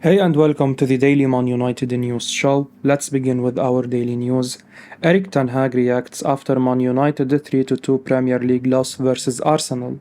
Hey and welcome to the Daily Man United News Show. Let's begin with our daily news. Erik Tanhaag reacts after Man United 3-2 Premier League loss versus Arsenal.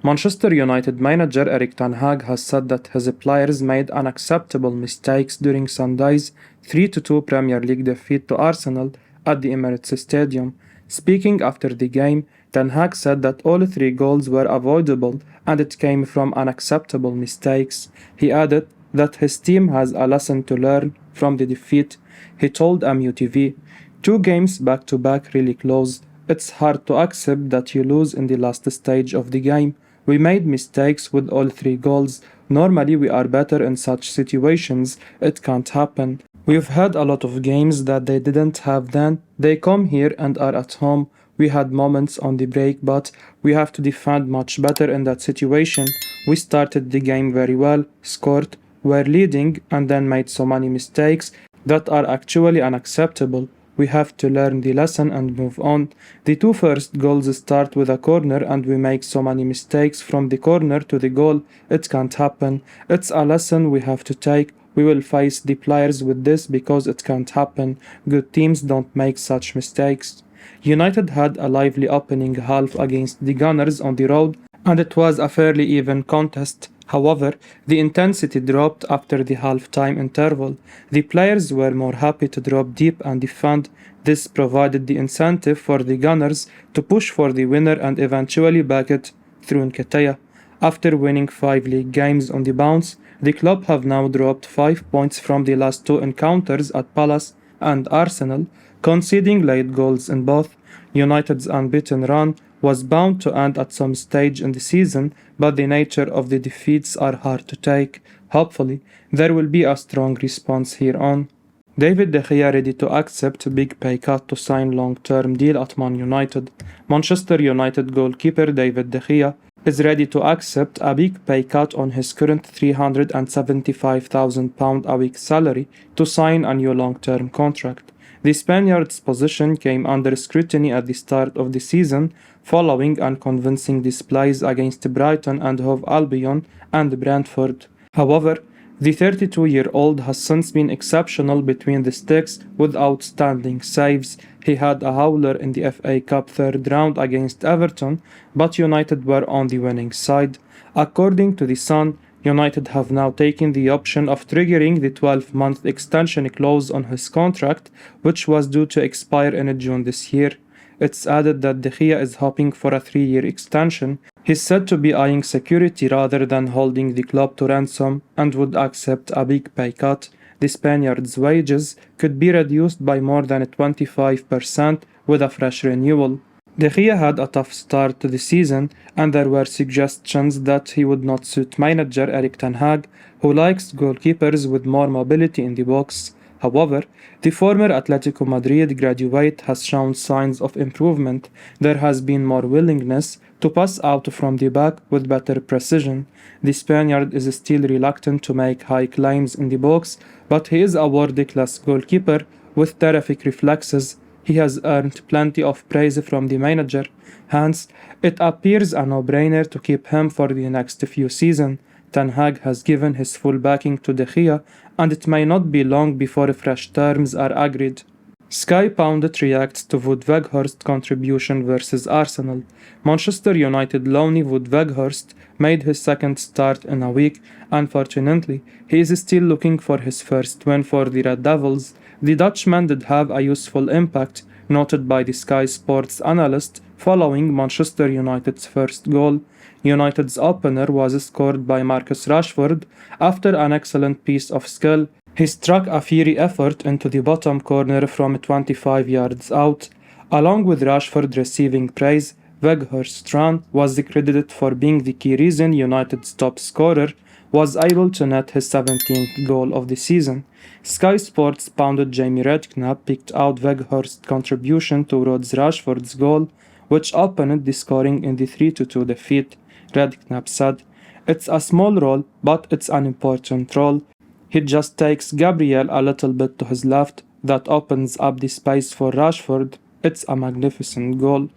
Manchester United manager Erik Tanhaag has said that his players made unacceptable mistakes during Sunday's 3-2 Premier League defeat to Arsenal at the Emirates Stadium. Speaking after the game, Tanhaag said that all three goals were avoidable and it came from unacceptable mistakes. He added that his team has a lesson to learn from the defeat. He told MUTV, "Two games back to back really close. It's hard to accept that you lose in the last stage of the game. We made mistakes with all three goals. Normally we are better in such situations. It can't happen. We've had a lot of games that they didn't have then. They come here and are at home. We had moments on the break, but we have to defend much better in that situation. We started the game very well, scored, were leading, and then made so many mistakes that are actually unacceptable. We have to learn the lesson and move on. The two first goals start with a corner and we make so many mistakes from the corner to the goal. It can't happen. It's a lesson we have to take. We will face the players with this because it can't happen. Good teams don't make such mistakes." United had a lively opening half against the Gunners on the road, and it was a fairly even contest. However, the intensity dropped after the half-time interval. The players were more happy to drop deep and defend. This provided the incentive for the Gunners to push for the winner and eventually back it through Nketiah. After winning 5 league games on the bounce, the club have now dropped 5 points from the last two encounters at Palace and Arsenal, conceding late goals in both. United's unbeaten run was bound to end at some stage in the season, but the nature of the defeats are hard to take. Hopefully, there will be a strong response here on. David De Gea ready to accept big pay cut to sign long-term deal at Man United. Manchester United goalkeeper David De Gea is ready to accept a big pay cut on his current £375,000 a week salary to sign a new long-term contract. The Spaniard's position came under scrutiny at the start of the season following unconvincing displays against Brighton and Hove Albion and Brentford. However, the 32-year-old has since been exceptional between the sticks with outstanding saves. He had a howler in the FA Cup third round against Everton, but United were on the winning side. According to The Sun, United have now taken the option of triggering the 12-month extension clause on his contract, which was due to expire in June this year. It's added that De Gea is hoping for a 3-year extension. He's said to be eyeing security rather than holding the club to ransom and would accept a big pay cut. The Spaniard's wages could be reduced by more than 25% with a fresh renewal. De Gea had a tough start to the season, and there were suggestions that he would not suit manager Erik Tanhaag, who likes goalkeepers with more mobility in the box. However, the former Atletico Madrid graduate has shown signs of improvement. There has been more willingness to pass out from the back with better precision. The Spaniard is still reluctant to make high claims in the box, but he is a world-class goalkeeper with terrific reflexes. He has earned plenty of praise from the manager, hence it appears a no-brainer to keep him for the next few seasons. Tanhaag has given his full backing to De Gea, and it may not be long before fresh terms are agreed. Sky Pundit reacts to Wout Weghorst contribution versus Arsenal. Manchester United loanee Wout Weghorst made his second start in a week. Unfortunately, he is still looking for his first win for the Red Devils. The Dutchman did have a useful impact, noted by the Sky Sports analyst, following Manchester United's first goal. United's opener was scored by Marcus Rashford after an excellent piece of skill. He struck a fiery effort into the bottom corner from 25 yards out. Along with Rashford receiving praise, Weghorst's run was credited for being the key reason United's top scorer was able to net his 17th goal of the season. Sky Sports pundit Jamie Redknapp picked out Weghorst's contribution towards Rashford's goal, which opened the scoring in the 3-2 defeat. Redknapp said, "It's a small role, but it's an important role. He just takes Gabriel a little bit to his left. That opens up the space for Rashford. It's a magnificent goal."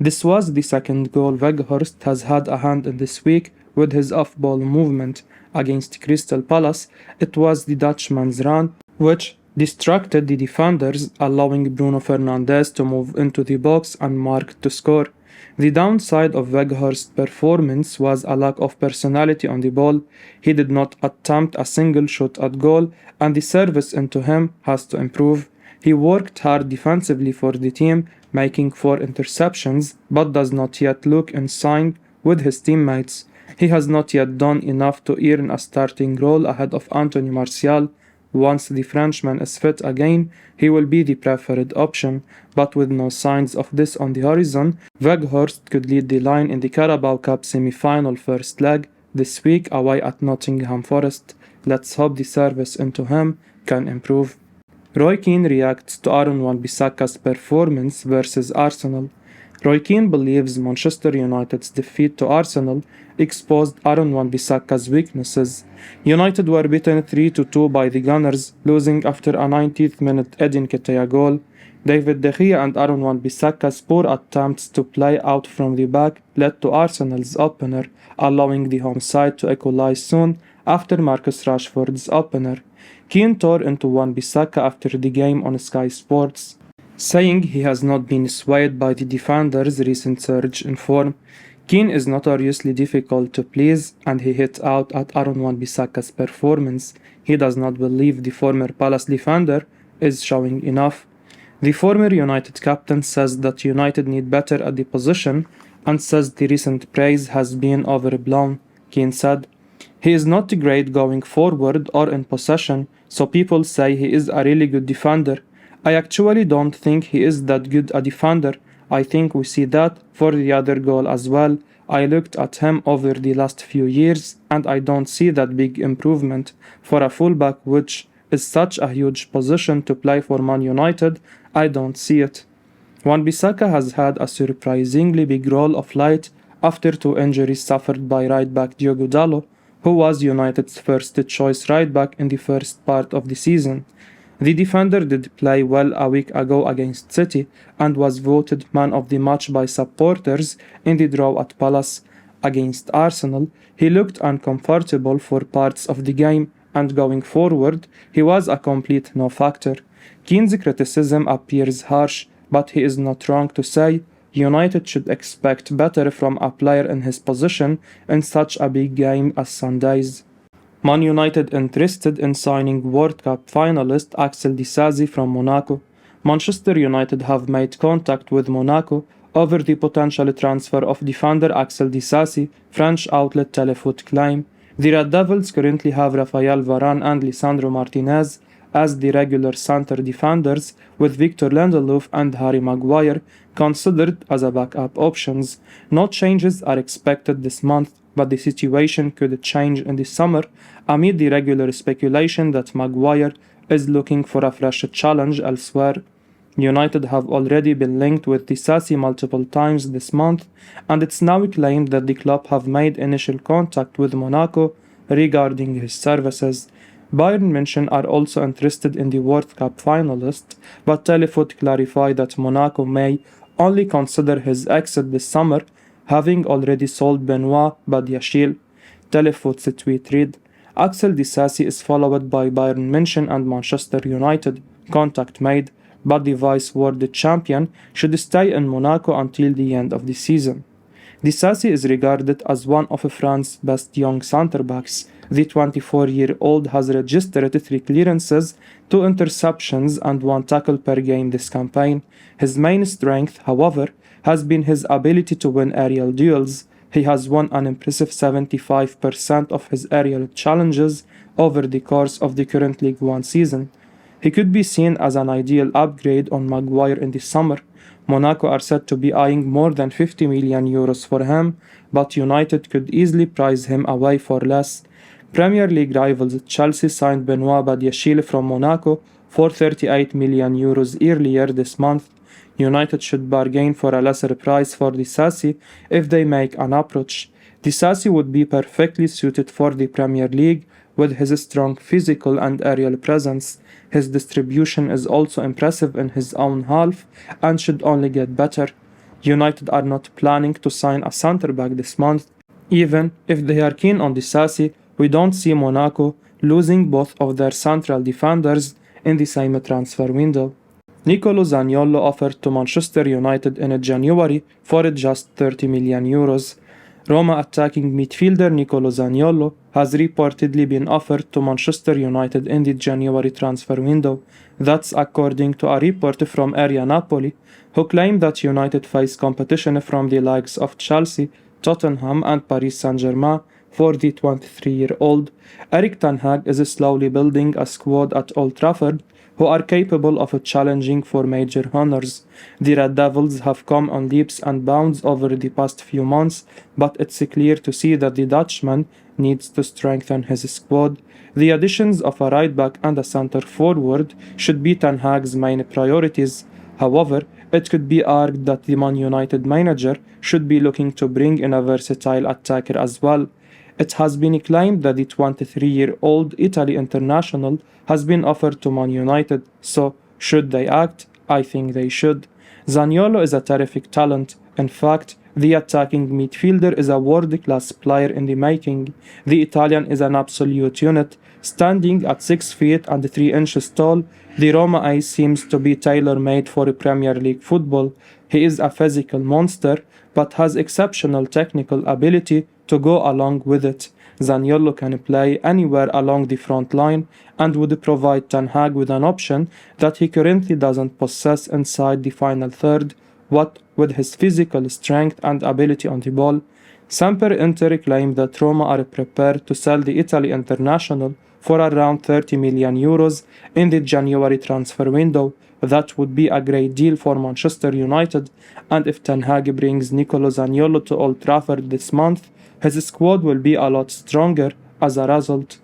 This was the second goal Weghorst has had a hand in this week with his off-ball movement. against Crystal Palace, it was the Dutchman's run, which distracted the defenders, allowing Bruno Fernandes to move into the box and Mark to score. The downside of Weghorst's performance was a lack of personality on the ball. He did not attempt a single shot at goal, and the service into him has to improve. He worked hard defensively for the team, making 4 interceptions, but does not yet look in sync with his teammates. He has not yet done enough to earn a starting role ahead of Anthony Martial. Once the Frenchman is fit again, he will be the preferred option, but with no signs of this on the horizon, Weghorst could lead the line in the Carabao Cup semi-final first leg this week away at Nottingham Forest. Let's hope the service into him can improve. Roy Keane reacts to Aaron Wan-Bissaka's performance versus Arsenal. Roy Keane believes Manchester United's defeat to Arsenal exposed Aaron Wan-Bissaka's weaknesses. United were beaten 3-2 by the Gunners, losing after a 90th minute Edin Ketia goal. David De Gea and Aaron Wan-Bissaka's poor attempts to play out from the back led to Arsenal's opener, allowing the home side to equalize soon after Marcus Rashford's opener. Keane tore into Wan-Bissaka after the game on Sky Sports, saying he has not been swayed by the defender's recent surge in form. Keane is notoriously difficult to please, and he hit out at Aaron Wan-Bissaka's performance. He does not believe the former Palace defender is showing enough. The former United captain says that United need better at the position and says the recent praise has been overblown. Keane said, "He is not great going forward or in possession, so people say he is a really good defender. I actually don't think he is that good a defender. I think we see that for the other goal as well. I looked at him over the last few years and I don't see that big improvement. For a fullback, which is such a huge position to play for Man United, I don't see it." Wan-Bissaka has had a surprisingly big role of late after 2 injuries suffered by right-back Diogo Dalot, who was United's first-choice right-back in the first part of the season. The defender did play well a week ago against City and was voted man of the match by supporters in the draw at Palace. Against Arsenal, he looked uncomfortable for parts of the game, and going forward, he was a complete no-factor. Keane's criticism appears harsh, but he is not wrong to say United should expect better from a player in his position in such a big game as Sunday's. Man United interested in signing World Cup finalist Axel Disasi from Monaco. Manchester United have made contact with Monaco over the potential transfer of defender Axel Disasi, French outlet Telefoot claim. The Red Devils currently have Raphael Varane and Lisandro Martinez as the regular center defenders, with Victor Lindelof and Harry Maguire considered as a backup options. No changes are expected this month, but the situation could change in the summer amid the regular speculation that Maguire is looking for a fresh challenge elsewhere. United have already been linked with Disasi multiple times this month, and it's now claimed that the club have made initial contact with Monaco regarding his services. Bayern München are also interested in the World Cup finalist, but Telefoot clarified that Monaco may only consider his exit this summer, having already sold Benoit Badiashile. Telefoot's tweet read, "Axel Disasi is followed by Bayern München and Manchester United. Contact made, but the vice-world champion should stay in Monaco until the end of the season." Disasi is regarded as one of France's best young centre-backs. The 24-year-old has registered 3 clearances, 2 interceptions and 1 tackle per game this campaign. His main strength, however, has been his ability to win aerial duels. He has won an impressive 75% of his aerial challenges over the course of the current League One season. He could be seen as an ideal upgrade on Maguire in the summer. Monaco are said to be eyeing more than 50 million euros for him, but United could easily price him away for less. Premier League rivals Chelsea signed Benoit Badiashile from Monaco for 38 million euros earlier this month. United should bargain for a lesser price for Disasi if they make an approach. Disasi would be perfectly suited for the Premier League with his strong physical and aerial presence. His distribution is also impressive in his own half and should only get better. United are not planning to sign a centre-back this month. Even if they are keen on Disasi, we don't see Monaco losing both of their central defenders in the same transfer window. Nicolo Zaniolo offered to Manchester United in January for just €30 million. Roma attacking midfielder Nicolo Zaniolo has reportedly been offered to Manchester United in the January transfer window. That's according to a report from Area Napoli, who claimed that United face competition from the likes of Chelsea, Tottenham and Paris Saint-Germain for the 23-year-old. Erik Tanhaag is slowly building a squad at Old Trafford who are capable of challenging for major honours. The Red Devils have come on leaps and bounds over the past few months, but it's clear to see that the Dutchman needs to strengthen his squad. The additions of a right back and a centre forward should be Ten Hag's main priorities. However, it could be argued that the Man United manager should be looking to bring in a versatile attacker as well. It has been claimed that the 23-year-old Italy international has been offered to Man United, so should they act? I think they should. Zaniolo is a terrific talent. In fact, the attacking midfielder is a world-class player in the making. The Italian is an absolute unit. Standing at 6 feet and 3 inches tall, the Roma ace seems to be tailor-made for Premier League football. He is a physical monster, but has exceptional technical ability to go along with it. Zaniolo can play anywhere along the front line and would provide Ten Hag with an option that he currently doesn't possess inside the final third, what with his physical strength and ability on the ball. Samper Inter claimed that Roma are prepared to sell the Italy international for around €30 million in the January transfer window. That would be a great deal for Manchester United, and if Ten Hag brings Nicolo Zaniolo to Old Trafford this month, his squad will be a lot stronger as a result.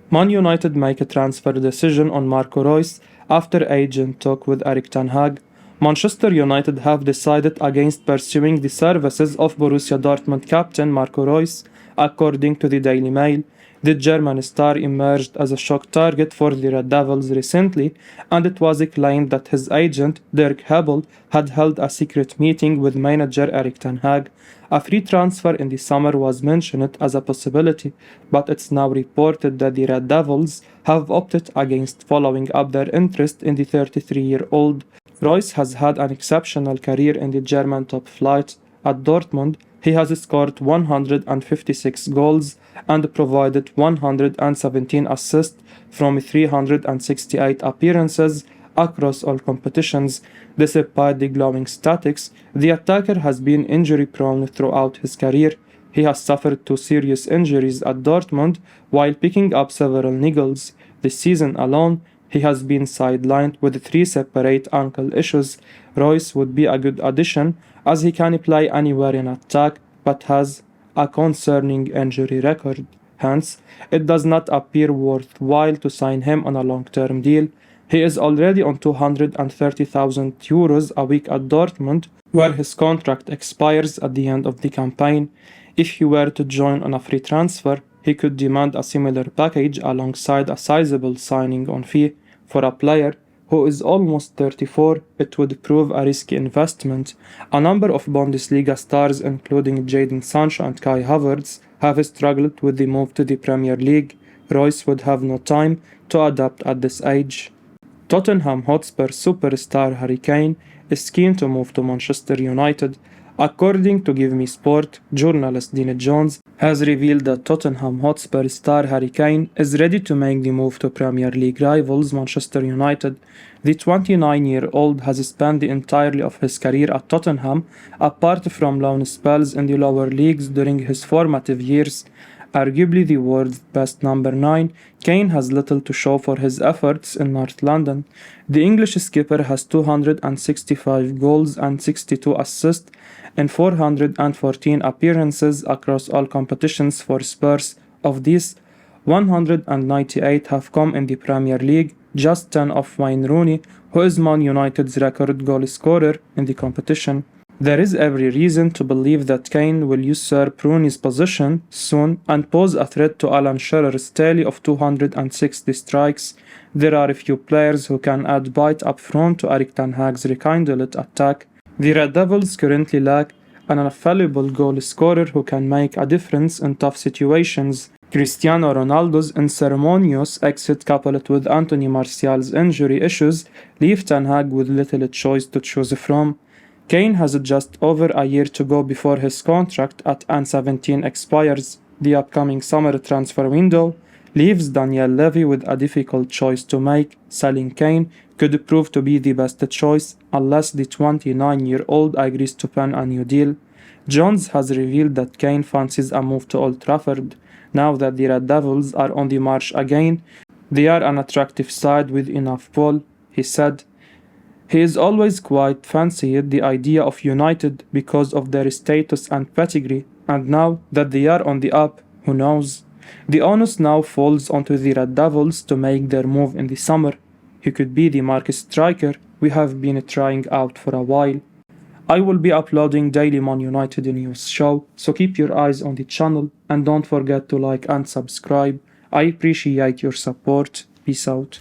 Man United make a transfer decision on Marco Reus after agent talk with Erik Ten Hag. Manchester United have decided against pursuing the services of Borussia Dortmund captain Marco Reus, according to the Daily Mail. The German star emerged as a shock target for the Red Devils recently, and it was claimed that his agent, Dirk Hebel, had held a secret meeting with manager Erik Ten Hag. A free transfer in the summer was mentioned as a possibility, but it's now reported that the Red Devils have opted against following up their interest in the 33-year-old. Reus has had an exceptional career in the German top flight. At Dortmund, he has scored 156 goals and provided 117 assists from 368 appearances across all competitions. Despite the glowing statistics, the attacker has been injury-prone throughout his career. He has suffered 2 serious injuries at Dortmund while picking up several niggles. This season alone, he has been sidelined with 3 separate ankle issues. Reus would be a good addition as he can play anywhere in attack but has a concerning injury record. Hence, it does not appear worthwhile to sign him on a long-term deal. He is already on €230,000 a week at Dortmund, where his contract expires at the end of the campaign. If he were to join on a free transfer, he could demand a similar package alongside a sizable signing on fee. For a player who is almost 34, it would prove a risky investment. A number of Bundesliga stars, including Jadon Sancho and Kai Havertz, have struggled with the move to the Premier League. Reus would have no time to adapt at this age. Tottenham Hotspur superstar Harry Kane is keen to move to Manchester United. According to Give Me Sport, journalist Dean Jones has revealed that Tottenham Hotspur star Harry Kane is ready to make the move to Premier League rivals Manchester United. The 29-year-old has spent the entirety of his career at Tottenham, apart from loan spells in the lower leagues during his formative years. Arguably the world's best number 9, Kane has little to show for his efforts in North London. The English skipper has 265 goals and 62 assists in 414 appearances across all competitions for Spurs. Of these, 198 have come in the Premier League, just 10 of Wayne Rooney, who is Man United's record goal scorer in the competition. There is every reason to believe that Kane will usurp Rooney's position soon and pose a threat to Alan Shearer's tally of 260 strikes. There are a few players who can add bite up front to Erik Ten Hag's rekindled attack. The Red Devils currently lack an infallible goal scorer who can make a difference in tough situations. Cristiano Ronaldo's unceremonious exit coupled with Anthony Martial's injury issues leave Tanhaag with little choice to choose from. Kane has just over a year to go before his contract at N17 expires. The upcoming summer transfer window leaves Daniel Levy with a difficult choice to make. Selling Kane could prove to be the best choice unless the 29-year-old agrees to pen a new deal. Jones has revealed that Kane fancies a move to Old Trafford. Now that the Red Devils are on the march again, they are an attractive side with enough pull, he said. He is always quite fancied the idea of United because of their status and pedigree, and now that they are on the up, who knows? The onus now falls onto the Red Devils to make their move in the summer. He could be the marquee striker we have been trying out for a while. I will be uploading daily Man United news show, so keep your eyes on the channel and don't forget to like and subscribe. I appreciate your support. Peace out.